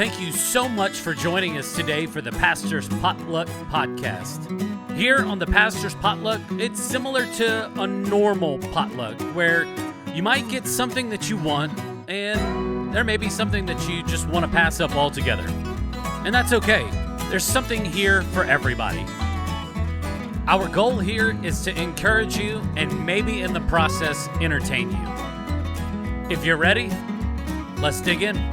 Thank you so much for joining us today for the Pastor's Potluck podcast. Here on the Pastor's Potluck, it's similar to a normal potluck where you might get something that you want and there may be something that you just want to pass up altogether. And that's okay. There's something here for everybody. Our goal here is to encourage you and maybe in the process entertain you. If you're ready, let's dig in.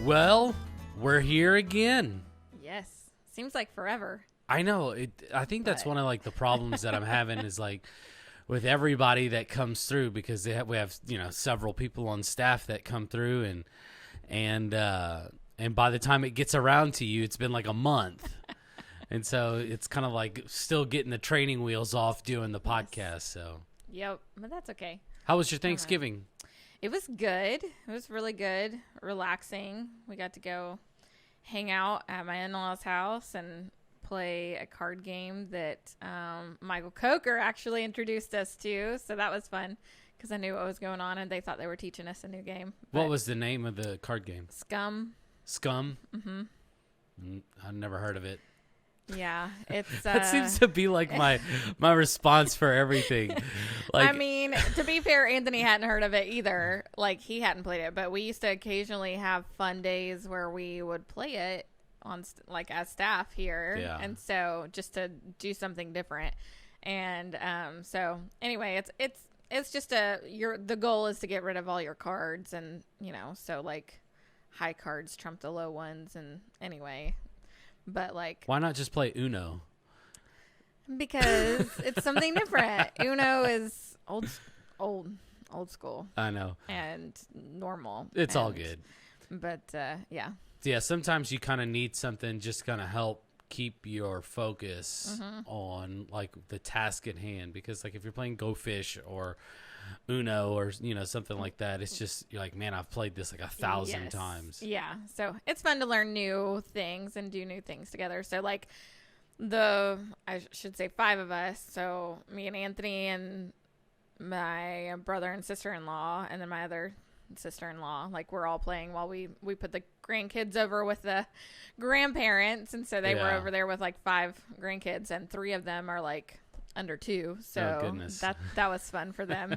Well, we're here again. Yes. Seems like forever. I know. I think that's one of like the problems that I'm having is like with everybody that comes through because we have several people on staff that come through and by the time it gets around to you, it's been like a month. And so it's kind of like still getting the training wheels off doing the podcast. So. Yep, but that's okay. How was your Thanksgiving? It was good. It was really good, relaxing. We got to go hang out at my in-laws' house and play a card game that Michael Coker actually introduced us to. So that was fun because I knew what was going on and they thought they were teaching us a new game. What was the name of the card game? Scum. Scum? Mm-hmm. I've never heard of it. Yeah, it's that seems to be like my response for everything. Like, I mean, to be fair, Anthony hadn't heard of it either. Like he hadn't played it, but we used to occasionally have fun days where we would play it on like as staff here, and so just to do something different. And so anyway, it's just the goal is to get rid of all your cards, and so like high cards trump the low ones, and anyway. But like, why not just play Uno? Because it's something different. Uno is old school. I know. And normal. It's all good. But yeah. Yeah. Sometimes you kind of need something just kind of help keep your focus on like the task at hand. Because like if you're playing Go Fish or Uno or something like that, it's just you're like, man, I've played this like 1,000 times. Yeah, so it's fun to learn new things and do new things together. So like I should say 5 of us, so me and Anthony and my brother and sister-in-law and then my other sister-in-law, like we're all playing while we put the grandkids over with the grandparents, and so they were over there with like 5 grandkids and 3 of them are like under 2, so that was fun for them.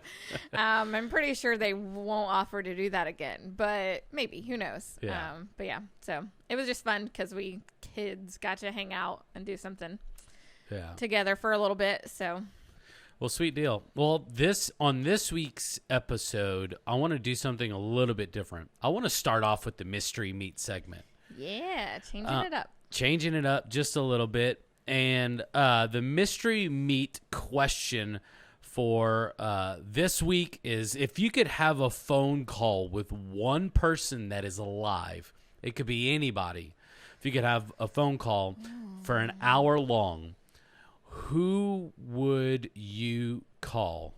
I'm pretty sure they won't offer to do that again, but maybe, who knows. But yeah, so it was just fun because we kids got to hang out and do something together for a little bit. So well, sweet deal. Well, on this week's episode, I want to do something a little bit different. I want to start off with the mystery meat segment. Yeah, changing it up just a little bit. And the mystery meat question for this week is if you could have a phone call with one person that is alive, it could be anybody. If you could have a phone call for an hour long, who would you call?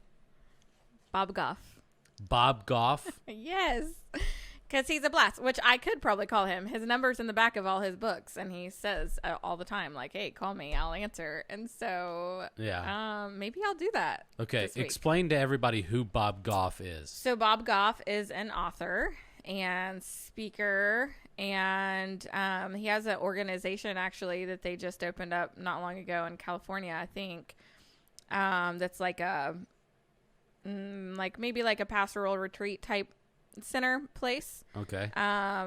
Bob Goff. Bob Goff? Yes. Because he's a blast, which I could probably call him. His number's in the back of all his books, and he says all the time, like, hey, call me, I'll answer. And so maybe I'll do that. Okay, explain to everybody who Bob Goff is. So Bob Goff is an author and speaker, and he has an organization, actually, that they just opened up not long ago in California, I think, that's like maybe like a pastoral retreat type center place. Okay. I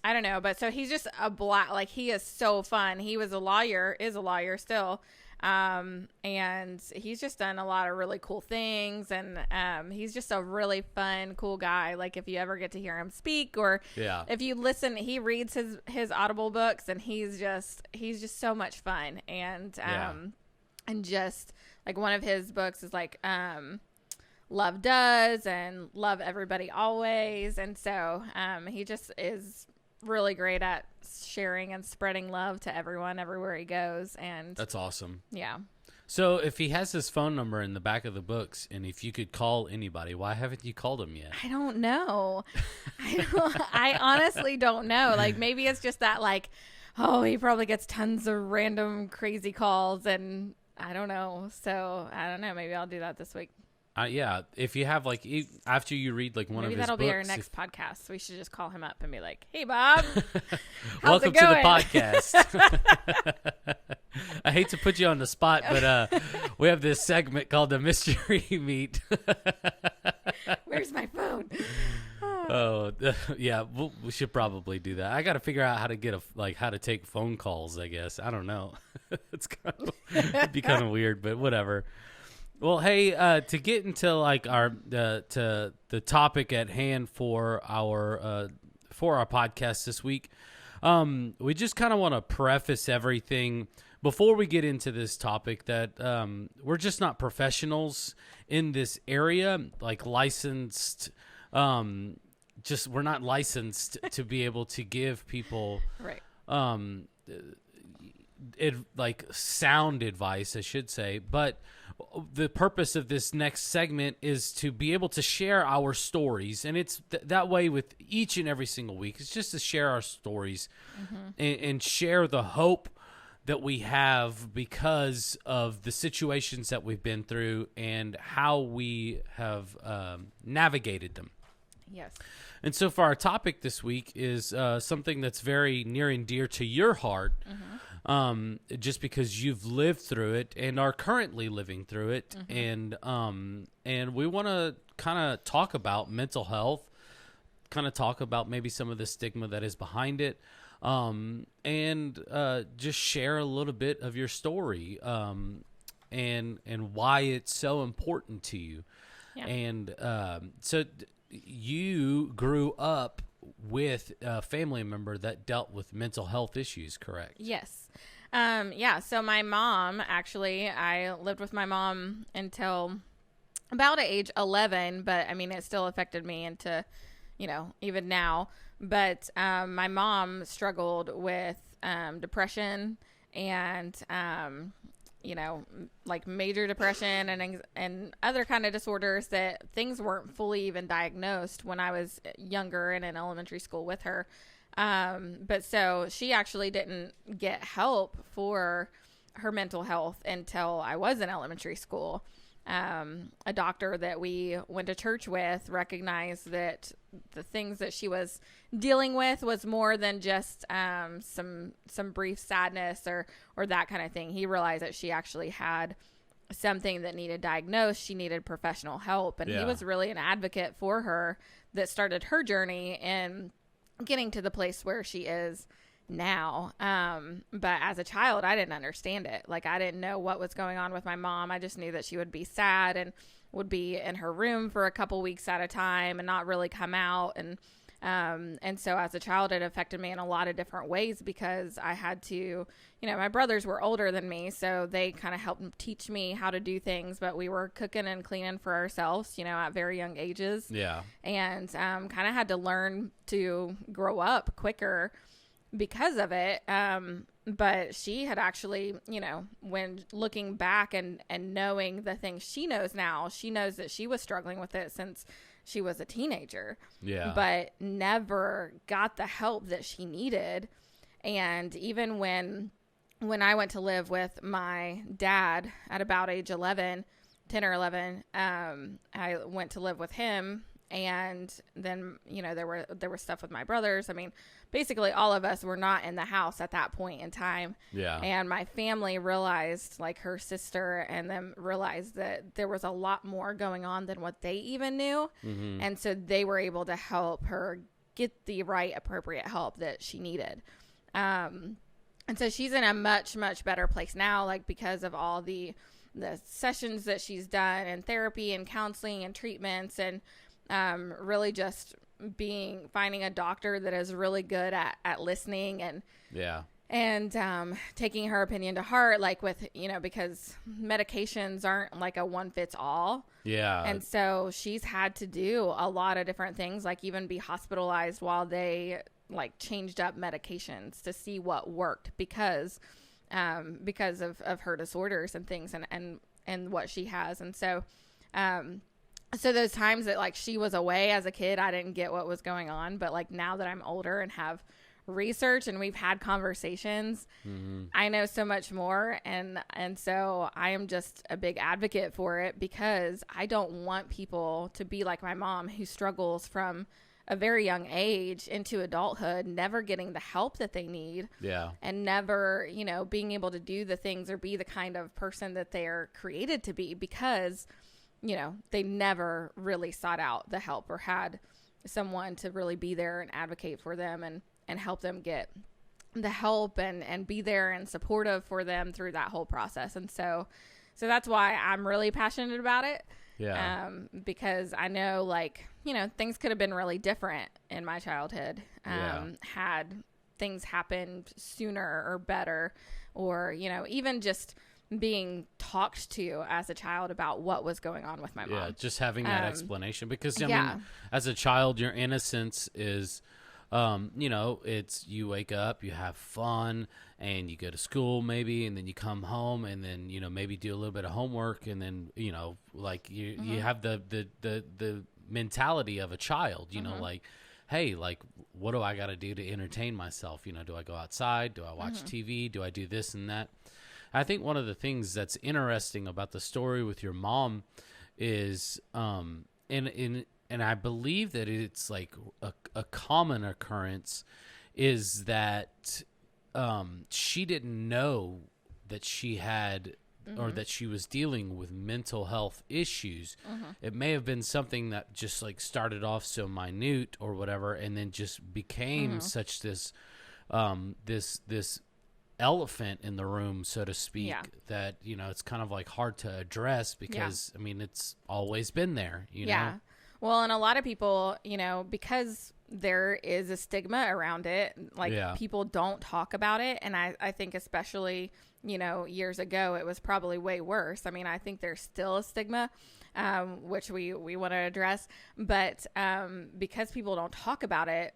don't know, but so he's just like he is so fun. He was is a lawyer still. And he's just done a lot of really cool things, and he's just a really fun, cool guy. Like if you ever get to hear him speak, or if you listen, he reads his Audible books, and he's just so much fun. And and just like one of his books is like Love Does and Love Everybody Always. And so he just is really great at sharing and spreading love to everyone everywhere he goes. And that's awesome. Yeah. So if he has his phone number in the back of the books, and if you could call anybody, why haven't you called him yet? I don't know. I honestly don't know. Like maybe it's just that like, oh, he probably gets tons of random crazy calls, and I don't know. So I don't know. Maybe I'll do that this week. Yeah, if you have like after you read like one Maybe of his that'll books, be our next podcast. We should just call him up and be like, "Hey, Bob, how's welcome it to the going?" podcast. I hate to put you on the spot, but we have this segment called the Mystery Meet. Where's my phone? Oh, yeah, we should probably do that. I got to figure out how to get how to take phone calls, I guess. I don't know. It'd be kind of weird, but whatever. Well, hey, to get into like to the topic at hand for our podcast this week, we just kind of want to preface everything before we get into this topic that we're just not professionals in this area, like licensed. We're not licensed to be able to give people Right. like sound advice, I should say, but the purpose of this next segment is to be able to share our stories, and it's that way with each and every single week. It's just to share our stories and share the hope that we have because of the situations that we've been through and how we have navigated them. Yes. And so for our topic this week is something that's very near and dear to your heart, just because you've lived through it and are currently living through it. And we want to kind of talk about mental health, kind of talk about maybe some of the stigma that is behind it, and just share a little bit of your story and why it's so important to you. Yeah. And so you grew up with a family member that dealt with mental health issues, correct? Yes. Yeah. So my mom, actually, I lived with my mom until about age 11, but I mean, it still affected me into, even now. But my mom struggled with depression and, like major depression and other kind of disorders that things weren't fully even diagnosed when I was younger and in elementary school with her. But so she actually didn't get help for her mental health until I was in elementary school. A doctor that we went to church with recognized that the things that she was dealing with was more than just some brief sadness or that kind of thing. He realized that she actually had something that needed diagnosed. She needed professional help, and he was really an advocate for her that started her journey in getting to the place where she is now. But as a child, I didn't understand it. Like, I didn't know what was going on with my mom. I just knew that she would be sad and would be in her room for a couple weeks at a time and not really come out. And so as a child, it affected me in a lot of different ways because I had to, my brothers were older than me, so they kind of helped teach me how to do things, but we were cooking and cleaning for ourselves, at very young ages. Yeah. And kind of had to learn to grow up quicker because of it. But she had actually, when looking back and knowing the things she knows now, she knows that she was struggling with it since she was a teenager. Yeah. But never got the help that she needed. And even when I went to live with my dad at about age 10 or 11, I went to live with him. And then, there was stuff with my brothers. I mean, basically all of us were not in the house at that point in time. Yeah. And my family realized, like her sister and them realized that there was a lot more going on than what they even knew. Mm-hmm. And so they were able to help her get the right appropriate help that she needed. And so she's in a much, much better place now, like because of all the sessions that she's done and therapy and counseling and treatments and really just finding a doctor that is really good at listening and taking her opinion to heart, like with, because medications aren't like a one fits all. Yeah. And so she's had to do a lot of different things, like even be hospitalized while they like changed up medications to see what worked because of her disorders and things and what she has. And so, so those times that like she was away as a kid, I didn't get what was going on. But like now that I'm older and have research and we've had conversations, I know so much more. And so I am just a big advocate for it, because I don't want people to be like my mom, who struggles from a very young age into adulthood, never getting the help that they need. Yeah. And never, being able to do the things or be the kind of person that they're created to be, because, they never really sought out the help or had someone to really be there and advocate for them and help them get the help and be there and supportive for them through that whole process. And so that's why I'm really passionate about it. Yeah. Because I know, things could have been really different in my childhood, had things happened sooner or better, or, even just being talked to as a child about what was going on with my mom. Yeah, just having that explanation, because, I mean, as a child, your innocence is, it's you wake up, you have fun, and you go to school maybe, and then you come home, and then, maybe do a little bit of homework, and then, you have the mentality of a child, like, hey, what do I got to do to entertain myself? Do I go outside? Do I watch TV? Do I do this and that? I think one of the things that's interesting about the story with your mom is, and I believe that it's like a common occurrence, is that she didn't know that she had or that she was dealing with mental health issues. It may have been something that just started off so minute or whatever, and then just became such this this elephant in the room, so to speak, that it's kind of hard to address, because I mean, it's always been there, know? Well, and a lot of people, because there is a stigma around it, people don't talk about it. And I think especially, years ago, it was probably way worse. I mean, I think there's still a stigma, which we want to address, but because people don't talk about it,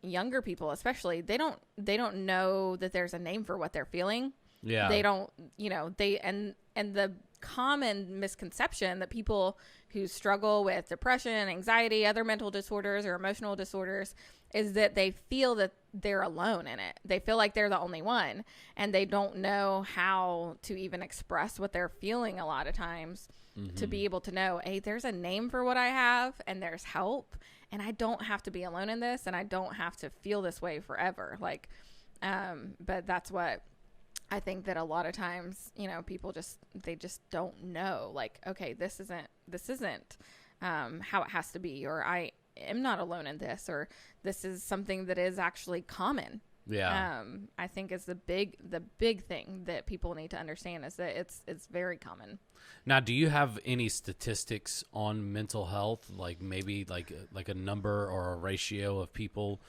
younger people especially, they don't know that there's a name for what they're feeling. Yeah. They don't, and the common misconception that people who struggle with depression, anxiety, other mental disorders or emotional disorders is that they feel that they're alone in it. They feel like they're the only one, and they don't know how to even express what they're feeling a lot of times, to be able to know, hey, there's a name for what I have, and there's help, and I don't have to be alone in this, and I don't have to feel this way forever. But that's what I think that a lot of times, people they just don't know, okay, this isn't how it has to be, or I am not alone in this, or this is something that is actually common. Yeah. I think is the big thing that people need to understand, is that it's very common. Now, do you have any statistics on mental health, maybe a number or a ratio of people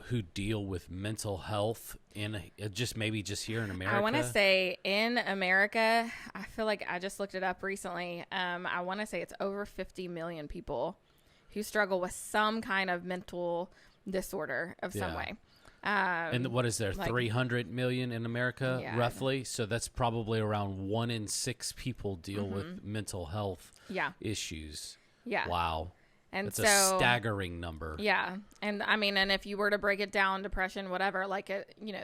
who deal with mental health in just here in America? I want to say in America, I feel like I just looked it up recently. I want to say it's over 50 million people who struggle with some kind of mental disorder of some way. And what is there, 300 million in America, roughly? So that's probably around 1 in 6 people deal with mental health issues. Yeah. Wow. And it's a staggering number. Yeah. And I mean, and if you were to break it down, depression, whatever,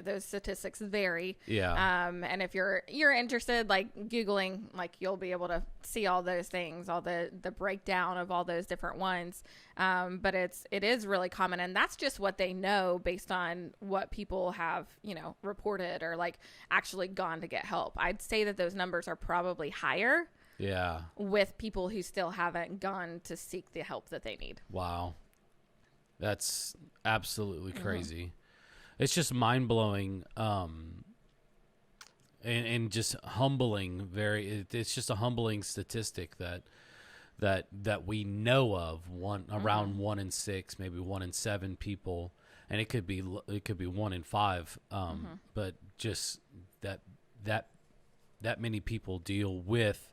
those statistics vary. Yeah. And if you're interested, Googling, you'll be able to see all those things, all the breakdown of all those different ones. But it is really common, and that's just what they know based on what people have, reported or actually gone to get help. I'd say that those numbers are probably higher. Yeah. With people who still haven't gone to seek the help that they need. Wow. That's absolutely crazy. It's just mind-blowing and just humbling. It's just a humbling statistic that we know of, around 1 in 6, maybe 1 in 7 people, and it could be 1 in 5. But just that many people deal with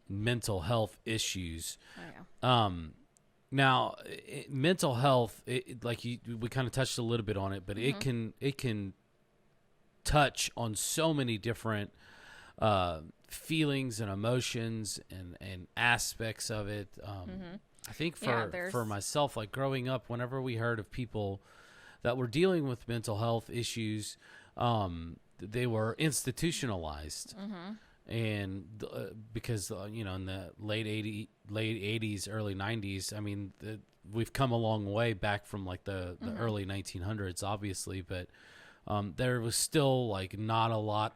mental health issues. Oh, yeah. Now, mental health, we kind of touched a little bit on it, but it can touch on so many different feelings and emotions and aspects of it. I think for myself, growing up, whenever we heard of people that were dealing with mental health issues, they were institutionalized. And because, in the late 80s, early 90s, I mean, we've come a long way back from like the early 1900s, obviously, but there was still like not a lot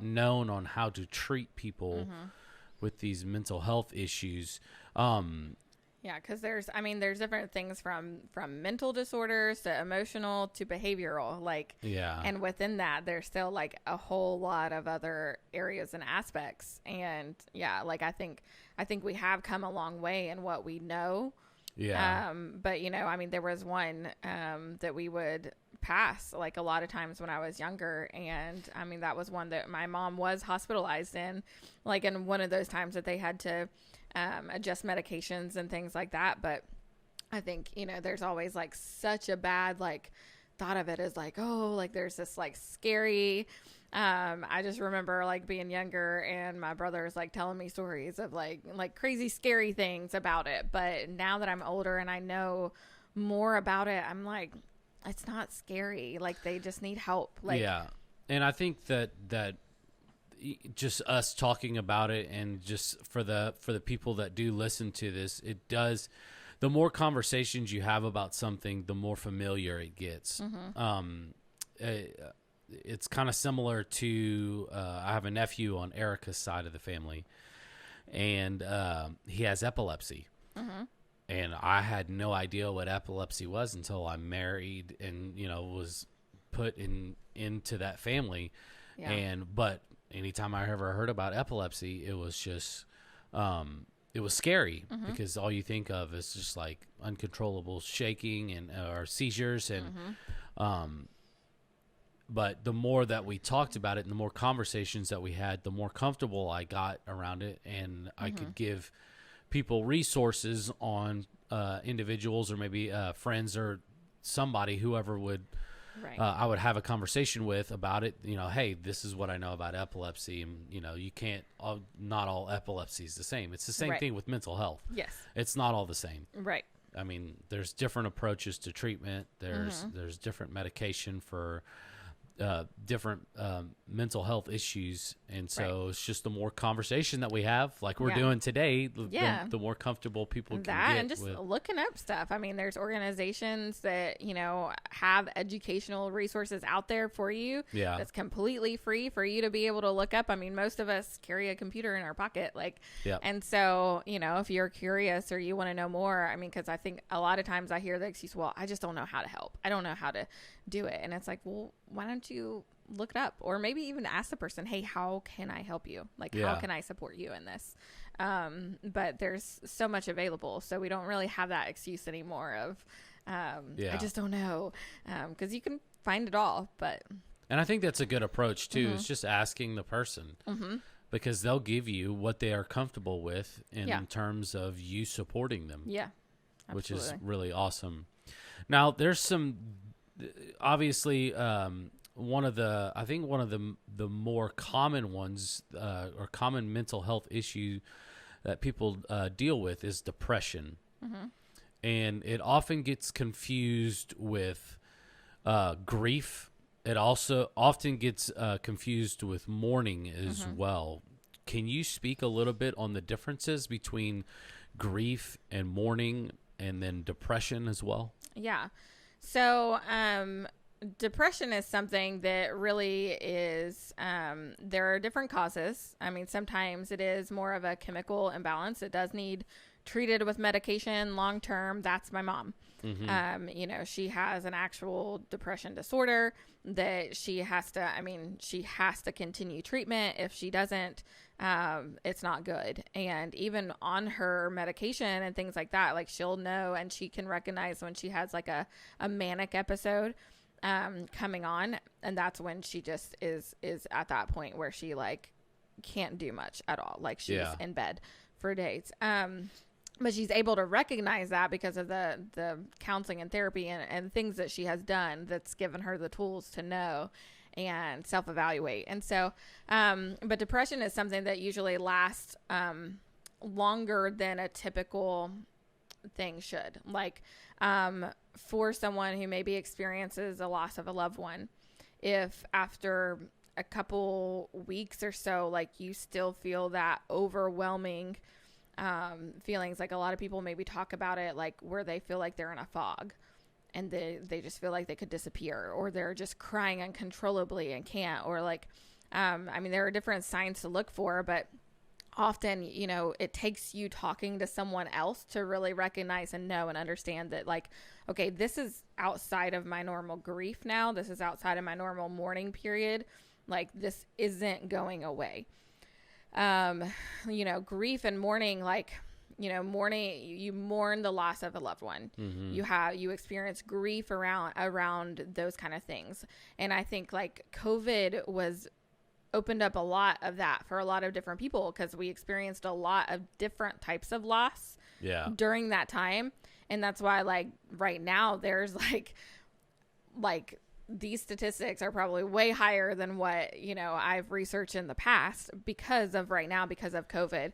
known on how to treat people with these mental health issues. Yeah, because there's different things from mental disorders to emotional to behavioral, and within that, there's still like a whole lot of other areas and aspects. And yeah, like I think we have come a long way in what we know. Yeah. But there was one that we would pass like a lot of times when I was younger, and that was one that my mom was hospitalized in, like in one of those times that they had to adjust medications and things like that. But I think, there's always like such a bad like thought of it as like, oh, like there's this like scary, I just remember like being younger and my brother's like telling me stories of like crazy scary things about it. But now that I'm older and I know more about it, I'm like, it's not scary. Like they just need help. Like, yeah. And I think that just us talking about it, and just for the people that do listen to this, it does, the more conversations you have about something, the more familiar it gets. It's kind of similar to I have a nephew on Erica's side of the family, and he has epilepsy. And I had no idea what epilepsy was until I married and was put into that family. But anytime I ever heard about epilepsy, it was just, it was scary because all you think of is just like uncontrollable shaking or seizures. And, but the more that we talked about it and the more conversations that we had, the more comfortable I got around it. And I could give people resources on individuals or maybe friends or somebody, whoever would, I would have a conversation with about it. Hey, this is what I know about epilepsy. And, you can't, not all epilepsy is the same. It's the same thing with mental health. Yes. It's not all the same. Right. I mean, there's different approaches to treatment. There's different medication for different mental health issues. And so it's just the more conversation that we have, like we're doing today, the more comfortable people can get. And just looking up stuff. There's organizations that, have educational resources out there for you. Yeah. That's completely free for you to be able to look up. Most of us carry a computer in our pocket. And so, if you're curious or you want to know more, because I think a lot of times I hear the excuse, well, I just don't know how to help. I don't know how to do it. And it's like, well, why don't you look it up, or maybe even ask the person, hey, how can I help you? How can I support you in this? But there's so much available, so we don't really have that excuse anymore of I just don't know, because you can find it all. And I think that's a good approach too. It's just asking the person, because they'll give you what they are comfortable with in terms of you supporting them. Which is really awesome. Now there's some, obviously, one of the more common ones, or common mental health issue that people deal with is depression. And it often gets confused with grief. It also often gets confused with mourning as well. Can you speak a little bit on the differences between grief and mourning, and then depression as well? Yeah. So, depression is something that really is, there are different causes. Sometimes it is more of a chemical imbalance. It does need treated with medication long term. That's my mom. She has an actual depression disorder that she has to continue treatment. If she doesn't, it's not good. And even on her medication and things like that, like she'll know, and she can recognize when she has like a manic episode coming on, and that's when she just is at that point where she like can't do much at all. Like she's in bed for days. But she's able to recognize that because of the counseling and therapy and things that she has done that's given her the tools to know and self-evaluate. And so, but depression is something that usually lasts longer than a typical thing should. Like, for someone who maybe experiences a loss of a loved one, if after a couple weeks or so, like you still feel that overwhelming feelings, like a lot of people maybe talk about it, like where they feel like they're in a fog and they just feel like they could disappear, or they're just crying uncontrollably and can't, or like, I mean, there are different signs to look for, but often, you know, it takes you talking to someone else to really recognize and know and understand that, like, okay, this is outside of my normal grief now. This is outside of my normal mourning period. Like, this isn't going away. You know, grief and mourning, like, you know, mourning, you mourn the loss of a loved one. Mm-hmm. You experience grief around those kind of things. And I think like COVID opened up a lot of that for a lot of different people, because we experienced a lot of different types of loss during that time. And that's why, like, right now there's like these statistics are probably way higher than what, you know, I've researched in the past because of COVID.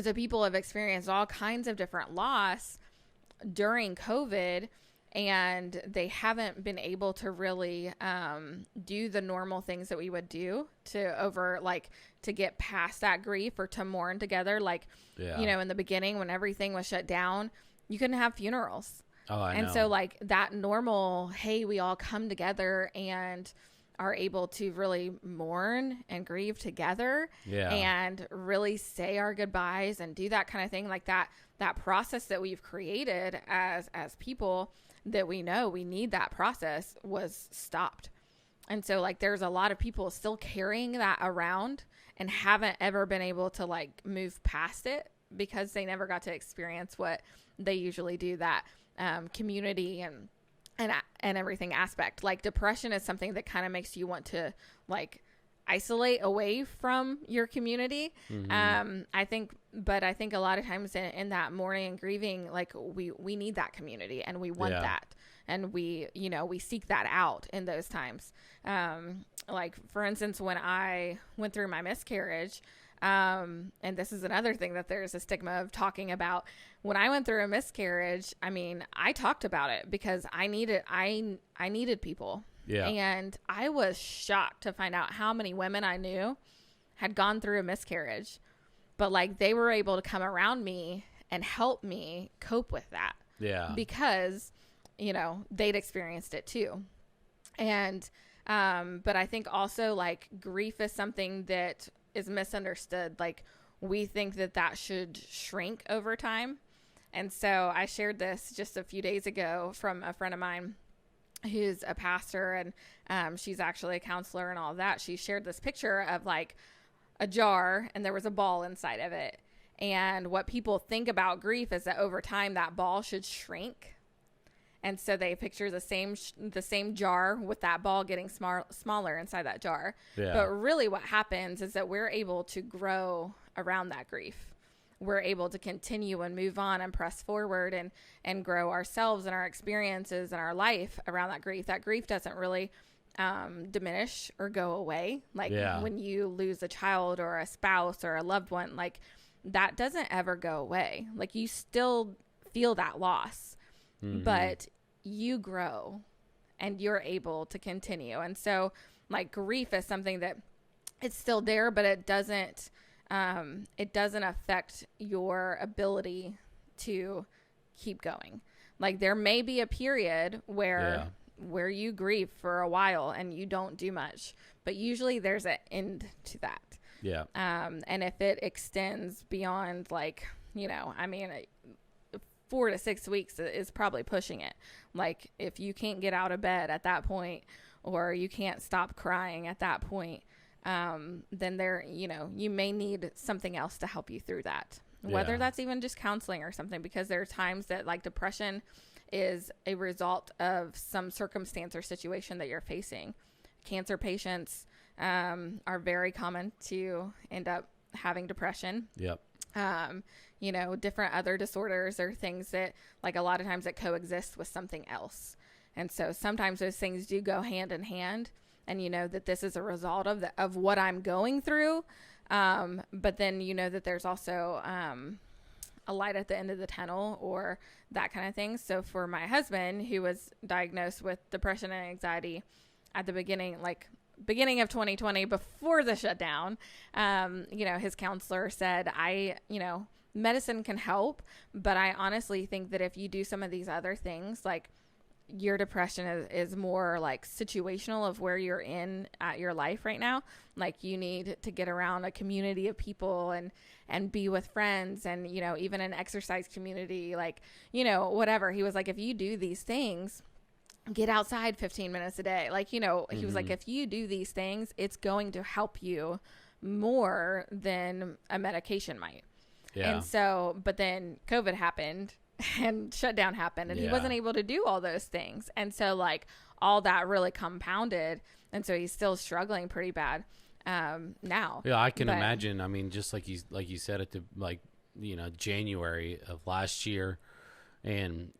So people have experienced all kinds of different loss during COVID, and they haven't been able to really do the normal things that we would do to get past that grief or to mourn together. Like, you know, in the beginning when everything was shut down, you couldn't have funerals. Oh, I know. So like that normal, hey, we all come together and are able to really mourn and grieve together and really say our goodbyes and do that kind of thing. Like that process that we've created as people that we know we need, that process was stopped. And so like there's a lot of people still carrying that around and haven't ever been able to like move past it because they never got to experience what they usually do, that community and everything aspect. Like depression is something that kind of makes you want to like isolate away from your community. Mm-hmm. I think a lot of times in that mourning and grieving, like we need that community and we want that. And we seek that out in those times. Like for instance, when I went through my miscarriage, and this is another thing that there's a stigma of talking about. When I went through a miscarriage, I mean, I talked about it because I needed people. Yeah. And I was shocked to find out how many women I knew had gone through a miscarriage, but like they were able to come around me and help me cope with that. Yeah. Because, you know, they'd experienced it too. And, but I think also like grief is something that is misunderstood. Like we think that should shrink over time. And so I shared this just a few days ago from a friend of mine who's a pastor, and she's actually a counselor and all of that. She shared this picture of like a jar and there was a ball inside of it. And what people think about grief is that over time that ball should shrink. And so they picture the same jar with that ball getting smaller inside that jar. Yeah. But really what happens is that we're able to grow around that grief. We're able to continue and move on and press forward and grow ourselves and our experiences and our life around that grief. That grief doesn't really diminish or go away. Like when you lose a child or a spouse or a loved one, like that doesn't ever go away. Like you still feel that loss, but you grow and you're able to continue. And so like grief is something that it's still there, but it doesn't affect your ability to keep going. Like there may be a period where you grieve for a while and you don't do much, but usually there's an end to that. Yeah. And if it extends beyond like, you know, I mean, 4 to 6 weeks is probably pushing it. Like if you can't get out of bed at that point, or you can't stop crying at that point, then you may need something else to help you through that. Whether that's even just counseling or something, because there are times that like depression is a result of some circumstance or situation that you're facing. Cancer patients are very common to end up having depression. Yep. Different other disorders or things that like a lot of times that coexist with something else. And so sometimes those things do go hand in hand. And you know that this is a result of what I'm going through. But then you know that there's also a light at the end of the tunnel or that kind of thing. So for my husband, who was diagnosed with depression and anxiety at the beginning of 2020, before the shutdown, his counselor said, medicine can help, but I honestly think that if you do some of these other things, like your depression is more like situational of where you're in at your life right now. Like you need to get around a community of people and be with friends and, even an exercise community, like, whatever. He was like, if you do these things, get outside 15 minutes a day. Like, he was like, if you do these things, it's going to help you more than a medication might. Yeah. And so, but then COVID happened and shutdown happened and he wasn't able to do all those things. And so like all that really compounded. And so he's still struggling pretty bad now. Yeah, I can imagine. I mean, just like you said at the, January of last year, and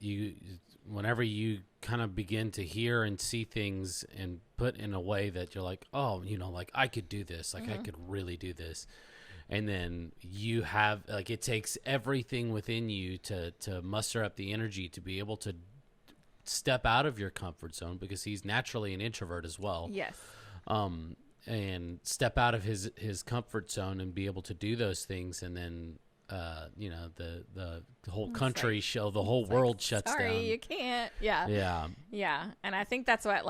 whenever you kind of begin to hear and see things and put in a way that you're like, oh, like I could do this, like I could really do this. And then you have, like, it takes everything within you to muster up the energy to be able to step out of your comfort zone, because he's naturally an introvert as well. Yes. And step out of his comfort zone and be able to do those things. And then, the whole country the whole world shuts down. Sorry, you can't. Yeah. Yeah. Yeah. And I think that's what,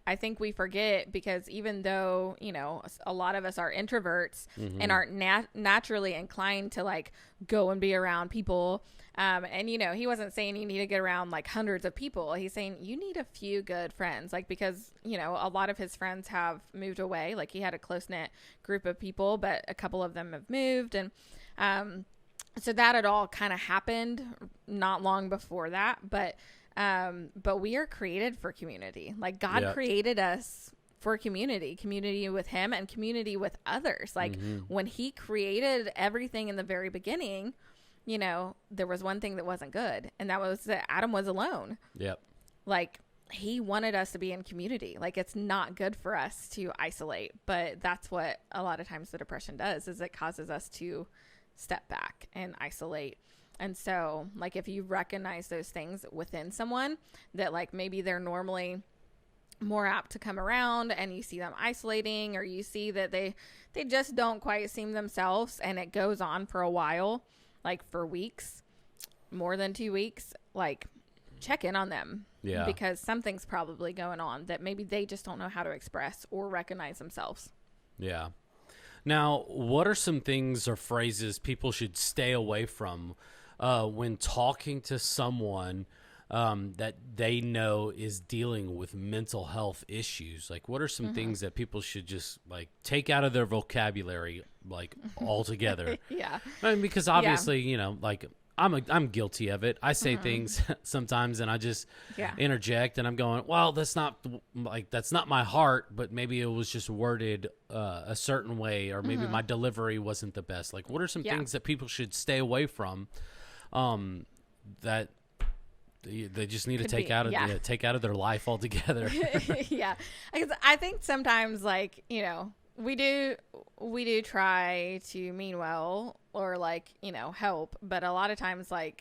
I think we forget, because even though, a lot of us are introverts and aren't naturally inclined to go and be around people. And, he wasn't saying you need to get around hundreds of people. He's saying you need a few good friends, because, a lot of his friends have moved away. Like he had a close knit group of people, but a couple of them have moved. And, so that had all kind of happened not long before that. But we are created for community. Like God created us for community with him and community with others. When he created everything in the very beginning, there was one thing that wasn't good, and that was that Adam was alone. Yep. He wanted us to be in community. It's not good for us to isolate, but that's what a lot of times the depression does, is it causes us to step back and isolate. And so, if you recognize those things within someone that, maybe they're normally more apt to come around, and you see them isolating, or you see that they just don't quite seem themselves, and it goes on for a while, for weeks, more than 2 weeks, check in on them. Yeah. Because something's probably going on that maybe they just don't know how to express or recognize themselves. Yeah. Now, what are some things or phrases people should stay away from when talking to someone that they know is dealing with mental health issues? What are some things that people should just take out of their vocabulary altogether? Yeah. I mean, because obviously, I'm guilty of it. I say things sometimes and I just interject, and I'm going, well, that's not my heart, but maybe it was just worded a certain way, or maybe my delivery wasn't the best. What are some things that people should stay away from that they just need to take out of their life altogether? Yeah. I think sometimes we do try to mean well, or help, but a lot of times I'm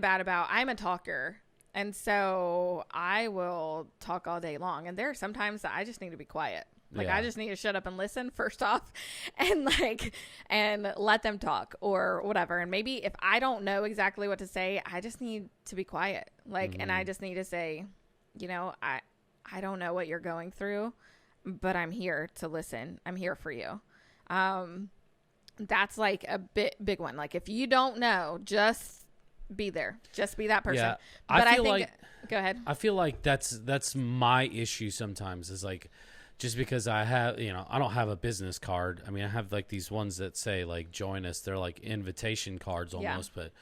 a talker, and so I will talk all day long, and there are sometimes that I just need to be quiet. I just need to shut up and listen first off, and and let them talk or whatever. And maybe if I don't know exactly what to say, I just need to be quiet. And I just need to say, I don't know what you're going through, but I'm here to listen. I'm here for you. That's a big one. If you don't know, just be there. Just be that person. Yeah, but I think, go ahead. I feel like that's my issue sometimes, is just because I have, I don't have a business card. I mean, I have these ones that say join us. They're invitation cards almost, but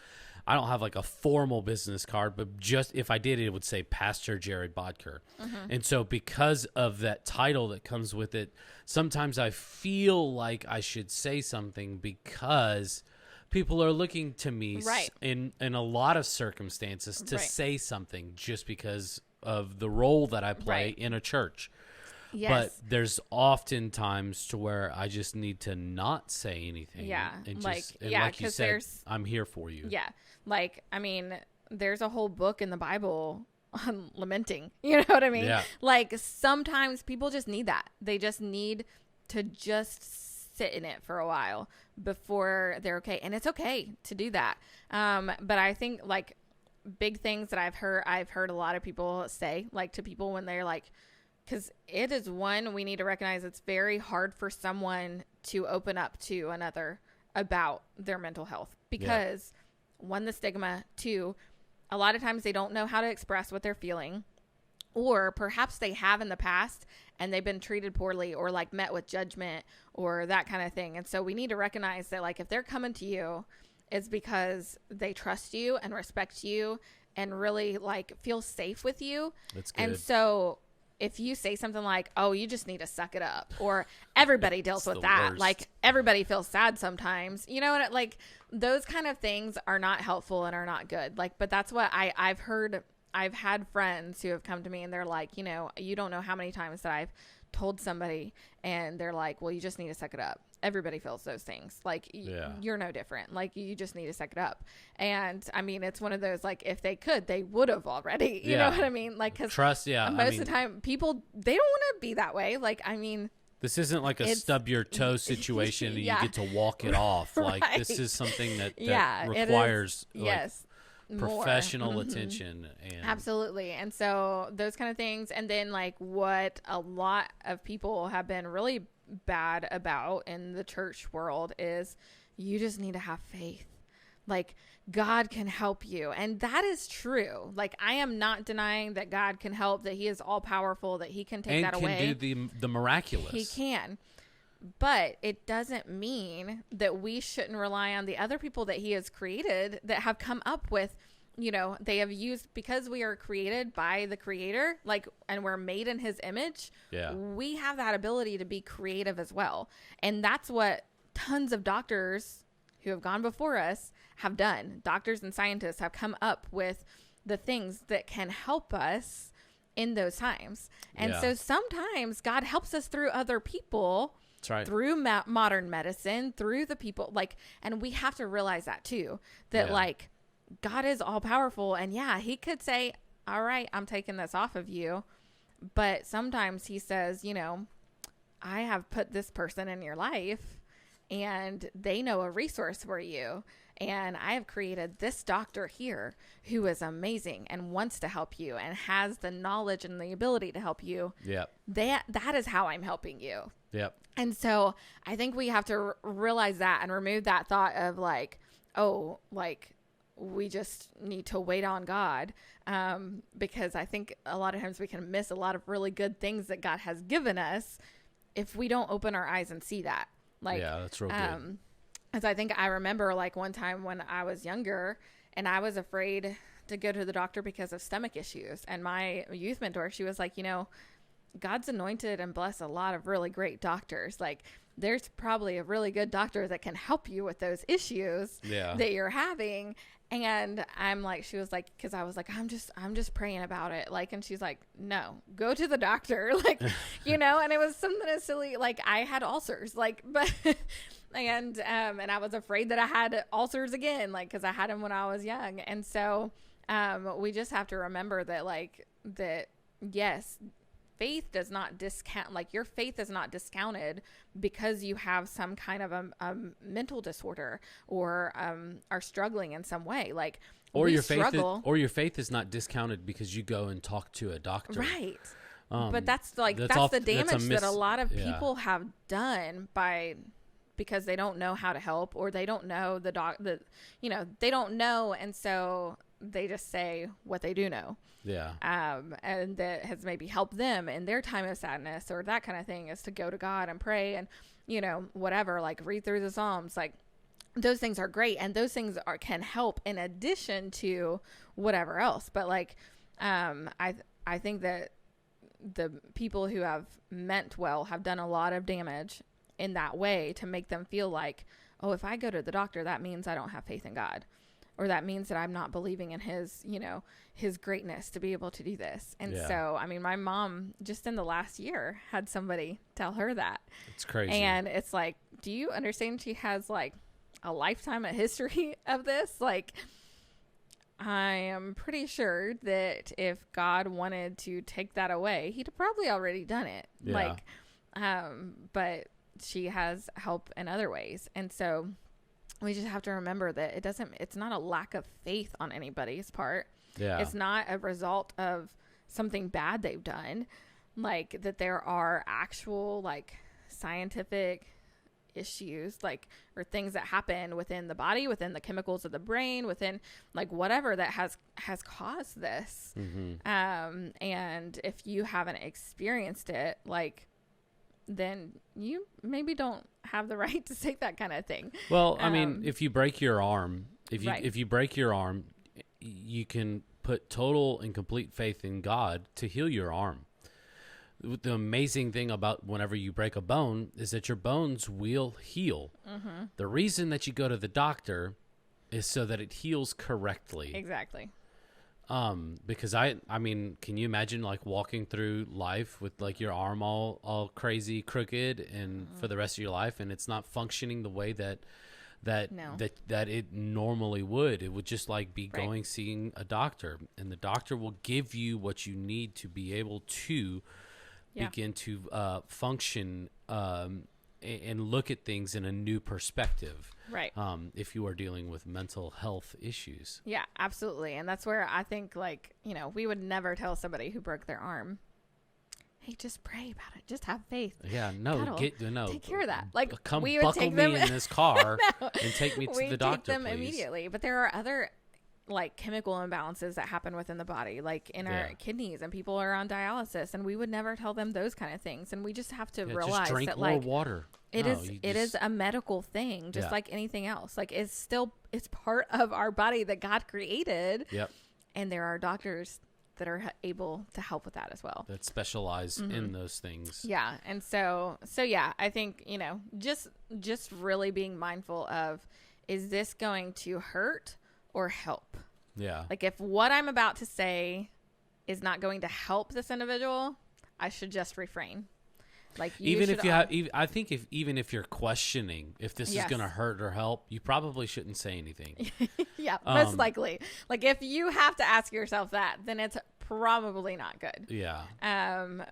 I don't have a formal business card, but just if I did, it would say Pastor Jared Bodker. And so because of that title that comes with it, sometimes I feel like I should say something, because people are looking to me in a lot of circumstances to say something, just because of the role that I play in a church. Yes. But there's often times to where I just need to not say anything. Yeah. And Like, just, and yeah, like you 'cause said, there's- I'm here for you. Yeah. Like, I mean, there's a whole book in the Bible on lamenting. You know what I mean? Yeah. Like, sometimes people just need that. They just need to just sit in it for a while before they're okay. And it's okay to do that. But I think, like, big things that I've heard a lot of people say, like, to people when they're like, because it is one, we need to recognize it's very hard for someone to open up to another about their mental health because one, the stigma, two, a lot of times they don't know how to express what they're feeling, or perhaps they have in the past and they've been treated poorly or like met with judgment or that kind of thing. And so we need to recognize that, like, if they're coming to you, it's because they trust you and respect you and really like feel safe with you. That's good. And so if you say something like, oh, you just need to suck it up, or everybody deals with that. Worst. Like, everybody feels sad sometimes, you know what? Like, those kind of things are not helpful and are not good. Like, but that's what I've heard. I've had friends who have come to me and they're like, you know, you don't know how many times that I've told somebody and they're like, well, you just need to suck it up. Everybody feels those things. Like, you're no different. Like, you just need to suck it up. And I mean, it's one of those, like, if they could, they would have already, you know what I mean? Like, cause trust. Yeah. most of the time people, they don't want to be that way. Like, I mean, this isn't like a stub your toe situation and you get to walk it off. Like, this is something that requires professional attention. And absolutely. And so those kind of things. And then, like, what a lot of people have been really bad about in the church world is you just need to have faith. Like, God can help you. And that is true. Like, I am not denying that God can help, that he is all powerful, that he can take that away. And can do the miraculous. He can. But it doesn't mean that we shouldn't rely on the other people that he has created that have come up with, you know, they have used, because we are created by the creator, like, and we're made in his image. Yeah. We have that ability to be creative as well. And that's what tons of doctors who have gone before us have done. Doctors and scientists have come up with the things that can help us in those times. And so sometimes God helps us through other people. That's right. Through modern medicine, through the people, like, and we have to realize that too, that like, God is all powerful, and he could say, all right, I'm taking this off of you. But sometimes he says, you know, I have put this person in your life and they know a resource for you. And I have created this doctor here who is amazing and wants to help you and has the knowledge and the ability to help you. Yep. That is how I'm helping you. Yep. And so I think we have to realize that and remove that thought of like, oh, like, we just need to wait on God, because I think a lot of times we can miss a lot of really good things that God has given us if we don't open our eyes and see that. Like, yeah, that's real good. As I think I remember, like, one time when I was younger and I was afraid to go to the doctor because of stomach issues, and my youth mentor, she was like, you know, God's anointed and blessed a lot of really great doctors. Like, there's probably a really good doctor that can help you with those issues that you're having. And I'm like, she was like, cause I was like, I'm just praying about it. Like, and she's like, no, go to the doctor. Like, you know, and it was something as silly. Like, I had ulcers, like, but, and I was afraid that I had ulcers again, like, cause I had them when I was young. And so, we just have to remember that, like, that, yes, faith does not discount, like, your faith is not discounted because you have some kind of a mental disorder or are struggling in some way. Like, or your faith is not discounted because you go and talk to a doctor. Right. But that's like, that's the damage that a lot of people have done because they don't know how to help, or they don't know they don't know. And so they just say what they do know. Yeah. And that has maybe helped them in their time of sadness or that kind of thing, is to go to God and pray and, you know, whatever, like, read through the Psalms. Like, those things are great. And those things can help in addition to whatever else. But, like, I think that the people who have meant well have done a lot of damage in that way to make them feel like, oh, if I go to the doctor, that means I don't have faith in God. or that means that I'm not believing in his, his greatness to be able to do this. And so, I mean, my mom just in the last year had somebody tell her that. It's crazy. And it's like, do you understand she has like a lifetime of history of this? Like, I am pretty sure that if God wanted to take that away, he'd have probably already done it. Yeah. But she has help in other ways. And so we just have to remember that it's not a lack of faith on anybody's part. Yeah. It's not a result of something bad they've done. Like, that there are actual like scientific issues, like, or things that happen within the body, within the chemicals of the brain, within like whatever that has caused this. And if you haven't experienced it, like, then you maybe don't have the right to say that kind of thing. Well, I mean, if you break your arm, Right. if you break your arm, you can put total and complete faith in God to heal your arm. The amazing thing about whenever you break a bone is that your bones will heal. The reason that you go to the doctor is so that it heals correctly. Exactly. Because I mean, can you imagine like walking through life with like your arm all crazy crooked and for the rest of your life, and it's not functioning the way that it normally would? It would just like be seeing a doctor, and the doctor will give you what you need to be able to begin to function and look at things in a new perspective. Right. If you are dealing with mental health issues. Yeah, absolutely. And that's where I think, like, we would never tell somebody who broke their arm, hey, just pray about it. Just have faith. Yeah, no, take care of that. Like, come we would buckle take me them in this car and take me to the doctor, take them please. immediately. But there are other like chemical imbalances that happen within the body, like in our kidneys, and people are on dialysis, and we would never tell them those kind of things. And we just have to realize just drink that more like water. It is a medical thing, just like anything else. Like, it's part of our body that God created. Yep. And there are doctors that are able to help with that as well, that specialize in those things. Yeah. And so yeah, I think, just really being mindful of, is this going to hurt or help? Yeah. Like, if what I'm about to say is not going to help this individual, I should just refrain. Like, even if you're questioning if this is going to hurt or help, you probably shouldn't say anything. Yeah, most likely. Like, if you have to ask yourself that, then it's probably not good. Yeah.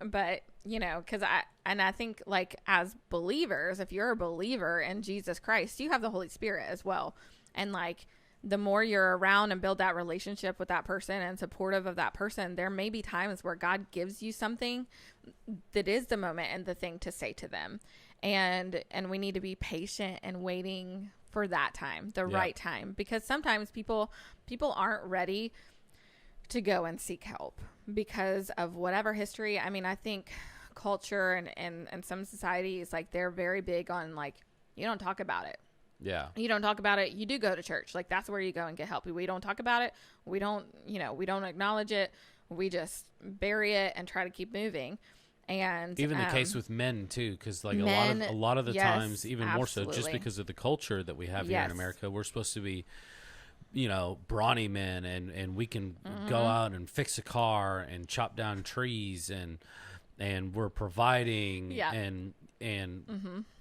But because I think, like, as believers, if you're a believer in Jesus Christ, you have the Holy Spirit as well. And like, the more you're around and build that relationship with that person and supportive of that person, there may be times where God gives you something that is the moment and the thing to say to them. And we need to be patient and waiting for that time, the right time, because sometimes people aren't ready to go and seek help because of whatever history. I mean, I think culture and some societies, like, they're very big on, like, you don't talk about it. Yeah. You don't talk about it. You do go to church. Like, that's where you go and get help. We don't talk about it. We don't acknowledge it. We just bury it and try to keep moving. And even the case with men too, because like a lot of the times, even more so, just because of the culture that we have here in America, we're supposed to be, brawny men, and we can go out and fix a car and chop down trees, and we're providing and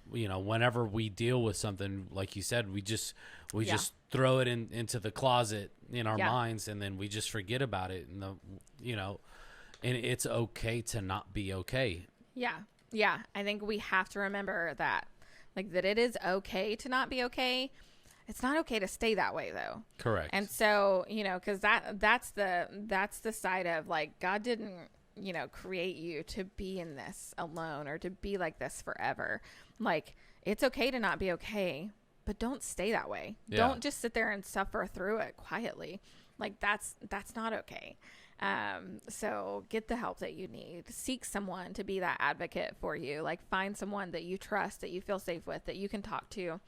whenever we deal with something, like you said, we just throw it into the closet in our minds, and then we just forget about it. And and it's okay to not be okay. Yeah. Yeah. I think we have to remember that, like, that it is okay to not be okay. It's not okay to stay that way, though. Correct. And so, because that's the side of, like, God didn't, create you to be in this alone or to be like this forever. Like, it's okay to not be okay, but don't stay that way. Yeah. Don't just sit there and suffer through it quietly. Like, that's not okay. So get the help that you need. Seek someone to be that advocate for you. Like, find someone that you trust, that you feel safe with, that you can talk to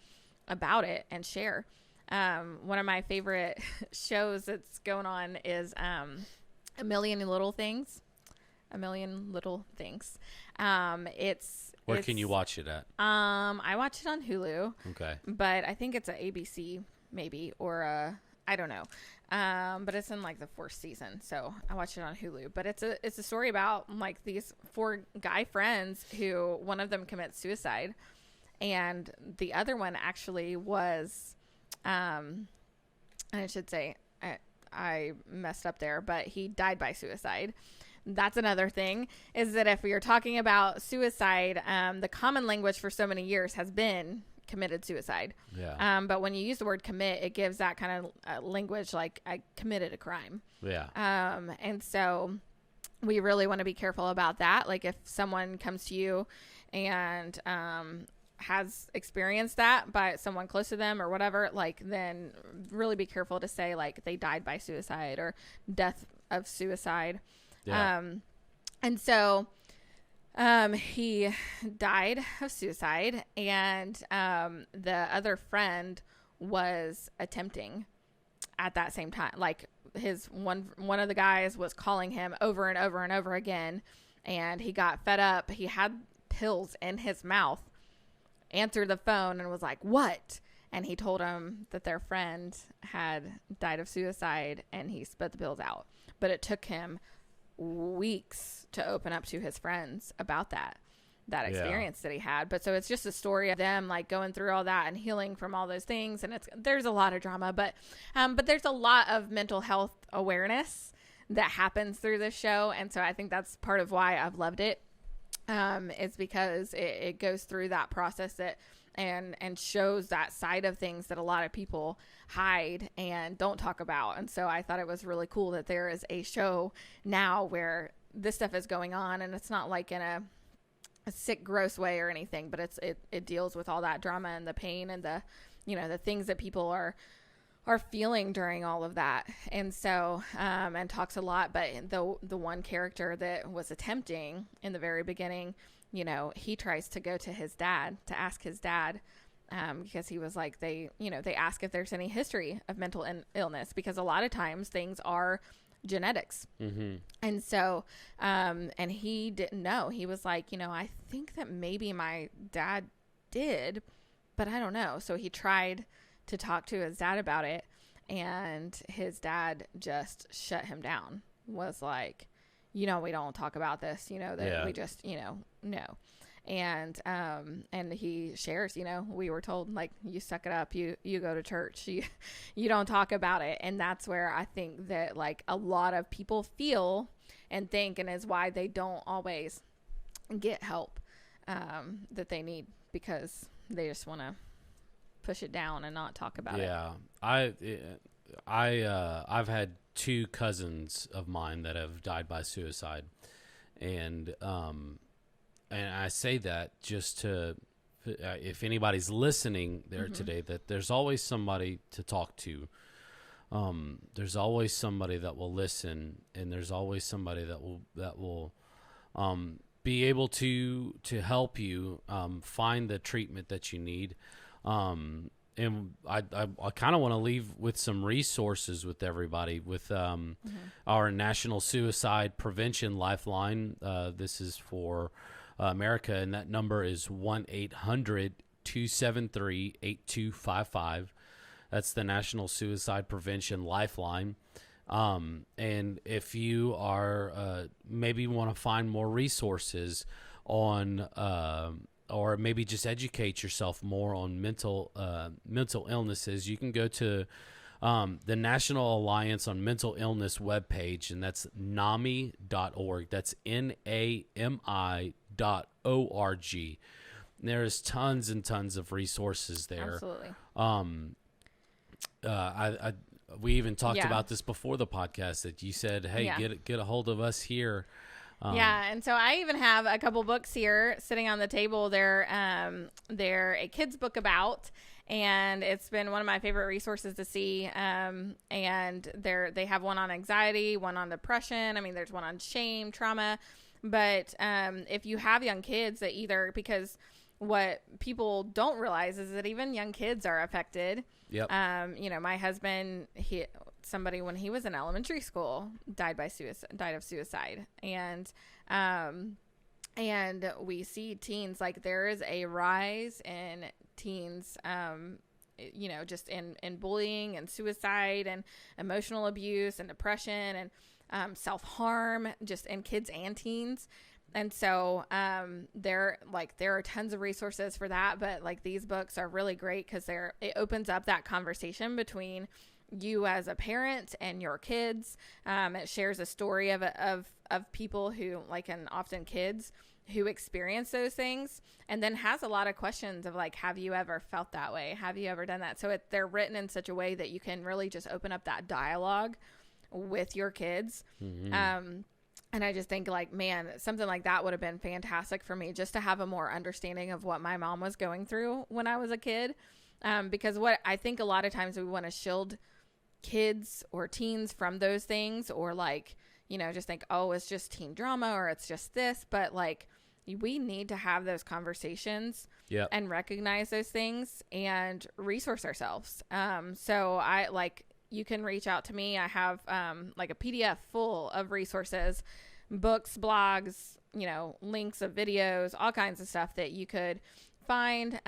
about it and share. One of my favorite shows that's going on is A Million Little Things. Where can you watch it at? I watch it on Hulu. Okay. But I think it's a ABC maybe, or I don't know. But it's in like the 4th season, so I watched it on Hulu. But it's a story about like these 4 guy friends who one of them commits suicide, and the other one actually was, and I should say I messed up there, but he died by suicide. That's another thing, is that if we are talking about suicide, the common language for so many years has been committed suicide. Yeah. But when you use the word commit, it gives that kind of language like I committed a crime. Yeah. And so we really want to be careful about that. Like if someone comes to you and has experienced that by someone close to them or whatever, like then really be careful to say like they died by suicide or death of suicide. Yeah. And so he died of suicide, and the other friend was attempting at that same time. Like his one of the guys was calling him over and over and over again, and he got fed up. He had pills in his mouth, answered the phone and was like, "What?" And he told him that their friend had died of suicide, and he spit the pills out. But it took him weeks to open up to his friends about that experience that he had. But so it's just a story of them like going through all that and healing from all those things. And there's a lot of drama, but there's a lot of mental health awareness that happens through this show. And so I think that's part of why I've loved it. Is because it goes through that process and shows that side of things that a lot of people hide and don't talk about. And so I thought it was really cool that there is a show now where this stuff is going on, and it's not like in a sick, gross way or anything, but it deals with all that drama and the pain and the, the things that people are feeling during all of that. And so, and talks a lot, but the one character that was attempting in the very beginning, he tries to go to his dad to ask his dad, because he was like, they ask if there's any history of mental illness, because a lot of times things are genetics. Mm-hmm. And so, and he didn't know. He was like, I think that maybe my dad did, but I don't know. So he tried to talk to his dad about it, and his dad just shut him down, was like, we don't talk about this, that we just, no. And he shares, we were told, like, you suck it up, you go to church, you don't talk about it. And that's where I think that like a lot of people feel and think, and is why they don't always get help that they need, because they just want to push it down and not talk about it. Yeah. I've had 2 cousins of mine that have died by suicide. And I say that just to, if anybody's listening there mm-hmm. today, that there's always somebody to talk to. There's always somebody that will listen, and there's always somebody that will be able to help you find the treatment that you need. And I kind of want to leave with some resources with everybody, with mm-hmm. our National Suicide Prevention Lifeline. This is for America, and that number is 1-800-273-8255. That's the National Suicide Prevention Lifeline. And if you are maybe want to find more resources on or maybe just educate yourself more on mental illnesses, you can go to the National Alliance on Mental Illness webpage, and that's NAMI.org. That's NAMI.org. There's tons and tons of resources there. Absolutely. We even talked about this before the podcast, that you said, hey, get a hold of us here. And so I even have a couple books here sitting on the table. They're a kid's book about, and it's been one of my favorite resources to see. And they have one on anxiety, one on depression. I mean, there's one on shame, trauma. But if you have young kids that because what people don't realize is that even young kids are affected. Yep. My husband, somebody when he was in elementary school died of suicide. And we see teens, like there is a rise in teens, just in bullying and suicide and emotional abuse and depression and self-harm, just in kids and teens. And so there are tons of resources for that, but like these books are really great because it opens up that conversation between you as a parent and your kids. It shares a story of people who, like, and often kids who experience those things, and then has a lot of questions of like, have you ever felt that way? Have you ever done that? So they're written in such a way that you can really just open up that dialogue with your kids. Mm-hmm. And I just think, like, man, something like that would have been fantastic for me, just to have a more understanding of what my mom was going through when I was a kid. Because what I think a lot of times we want to shield kids or teens from those things, or like, just think, oh, it's just teen drama or it's just this. But like, we need to have those conversations and recognize those things and resource ourselves. So you can reach out to me. I have like a PDF full of resources, books, blogs, links of videos, all kinds of stuff that you could find.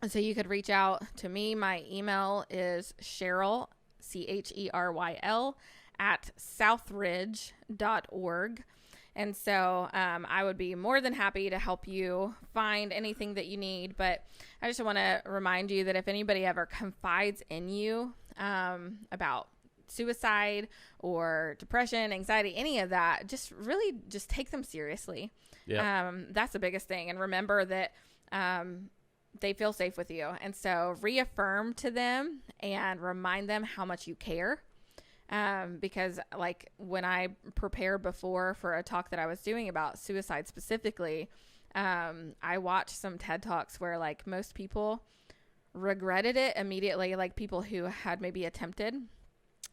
So you could reach out to me. My email is Cheryl, Cheryl, at southridge.org. And so I would be more than happy to help you find anything that you need. But I just want to remind you that if anybody ever confides in you about suicide or depression, anxiety, any of that, just take them seriously. That's the biggest thing. And remember that they feel safe with you. And so reaffirm to them and remind them how much you care. Because like when I prepared before for a talk that I was doing about suicide specifically, I watched some TED Talks where like most people regretted it immediately, like people who had maybe attempted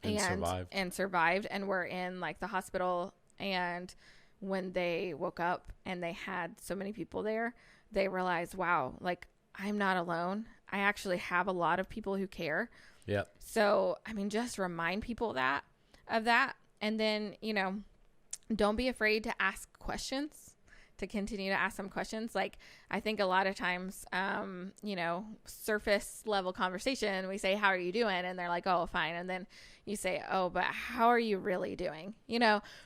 and survived and were in like the hospital, and when they woke up and they had so many people there, they realized, wow, like I'm not alone. I actually have a lot of people who care. Yep. So, I mean, just remind people of that. And then, don't be afraid to ask questions, to continue to ask them questions. Like, I think a lot of times, surface level conversation, we say, how are you doing? And they're like, oh, fine. And then you say, oh, but how are you really doing?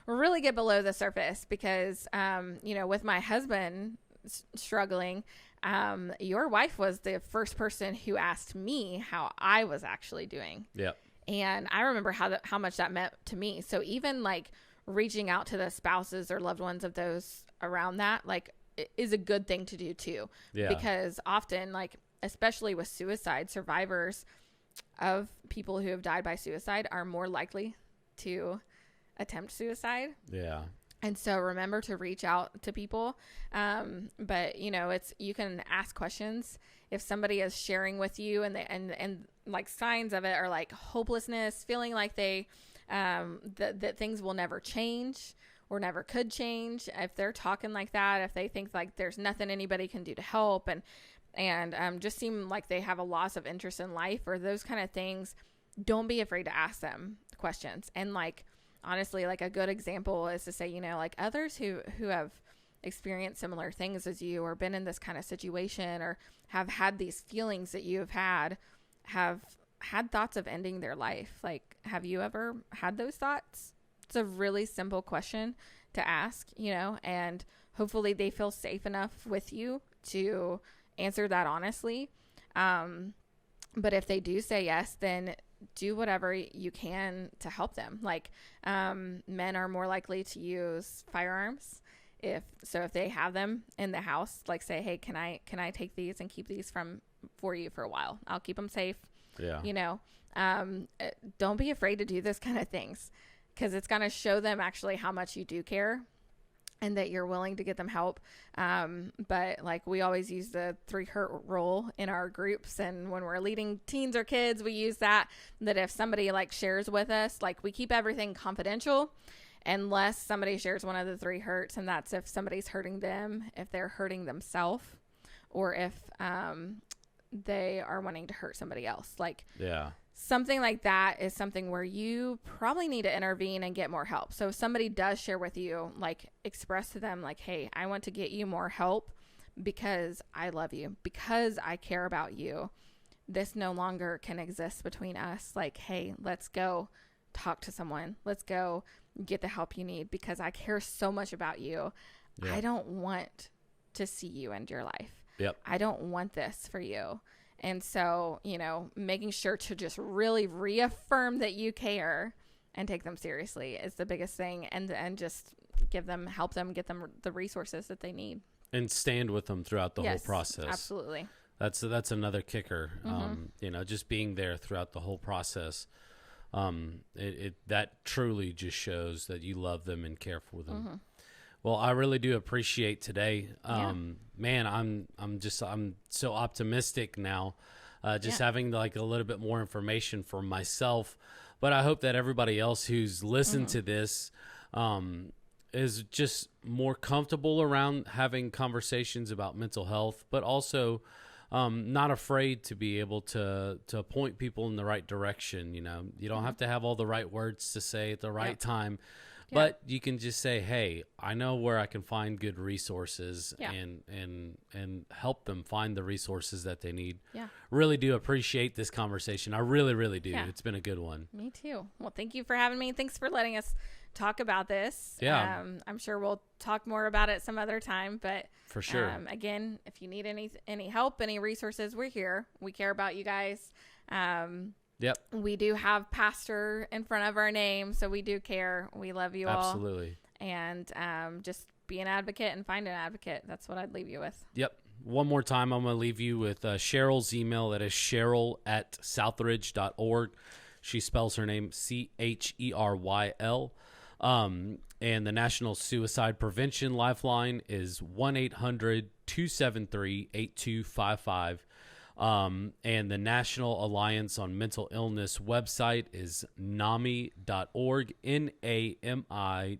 Really get below the surface because, with my husband struggling, your wife was the first person who asked me how I was actually doing. Yep. And I remember how much that meant to me. So even like reaching out to the spouses or loved ones of those around that, like, is a good thing to do too. Yeah. Because often, like, especially with suicide, survivors of people who have died by suicide are more likely to attempt suicide. Yeah. And so remember to reach out to people. But you can ask questions if somebody is sharing with you and like signs of it are like hopelessness, feeling like that things will never change or never could change. If they're talking like that, if they think like there's nothing anybody can do to help and just seem like they have a loss of interest in life or those kind of things, don't be afraid to ask them questions. And like, honestly, like a good example is to say, like others who have experienced similar things as you or been in this kind of situation or have had these feelings that you have had thoughts of ending their life. Like, have you ever had those thoughts? It's a really simple question to ask, and hopefully they feel safe enough with you to answer that honestly. But if they do say yes, then do whatever you can to help them. Like, men are more likely to use firearms. If they have them in the house, like say, hey, can I take these and keep these for you for a while? I'll keep them safe. Yeah. Don't be afraid to do those kind of things because it's going to show them actually how much you do care and that you're willing to get them help. But like we always use the 3 hurt rule in our groups. And when we're leading teens or kids, we use that if somebody like shares with us, like we keep everything confidential unless somebody shares one of the 3 hurts. And that's if somebody's hurting them, if they're hurting themselves, or if they are wanting to hurt somebody else. Like, yeah. Something like that is something where you probably need to intervene and get more help. So if somebody does share with you, like express to them like, hey, I want to get you more help because I love you, because I care about you, this no longer can exist between us. Like, hey, let's go talk to someone. Let's go get the help you need because I care so much about you. Yep. I don't want to see you end your life. Yep. I don't want this for you. And so, making sure to just really reaffirm that you care and take them seriously is the biggest thing. And just help them, get them the resources that they need. And stand with them throughout the whole process. Absolutely. That's another kicker. Just being there throughout the whole process. That truly just shows that you love them and care for them. Well, I really do appreciate today. Man, I'm so optimistic now, having like a little bit more information for myself, but I hope that everybody else who's listened to this, is just more comfortable around having conversations about mental health, but also, not afraid to be able to point people in the right direction. You don't have to have all the right words to say at the right time. But you can just say, hey, I know where I can find good resources and help them find the resources that they need. Yeah. Really do appreciate this conversation. I really, really do. Yeah. It's been a good one. Me too. Well, thank you for having me. Thanks for letting us talk about this. Yeah. I'm sure we'll talk more about it some other time, but for sure. Again, if you need any help, any resources, we're here. We care about you guys. Yep. We do have pastor in front of our name, so we do care. We love you all. Absolutely. And just be an advocate and find an advocate. That's what I'd leave you with. Yep. One more time, I'm going to leave you with Cheryl's email. That is Cheryl@southridge.org. She spells her name Cheryl. And the National Suicide Prevention Lifeline is 1-800-273-8255. And the National Alliance on Mental Illness website is NAMI.org, NAMI.org,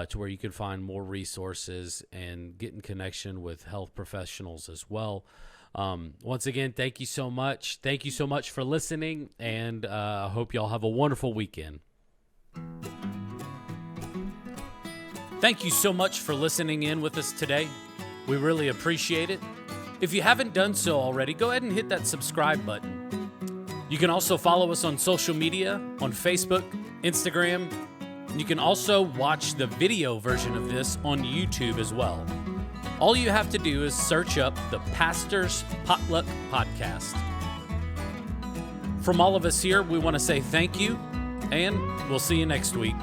to where you can find more resources and get in connection with health professionals as well. Once again, thank you so much. Thank you so much for listening, and I hope y'all have a wonderful weekend. Thank you so much for listening in with us today. We really appreciate it. If you haven't done so already, go ahead and hit that subscribe button. You can also follow us on social media, on Facebook, Instagram. And you can also watch the video version of this on YouTube as well. All you have to do is search up the Pastor's Potluck Podcast. From all of us here, we want to say thank you, and we'll see you next week.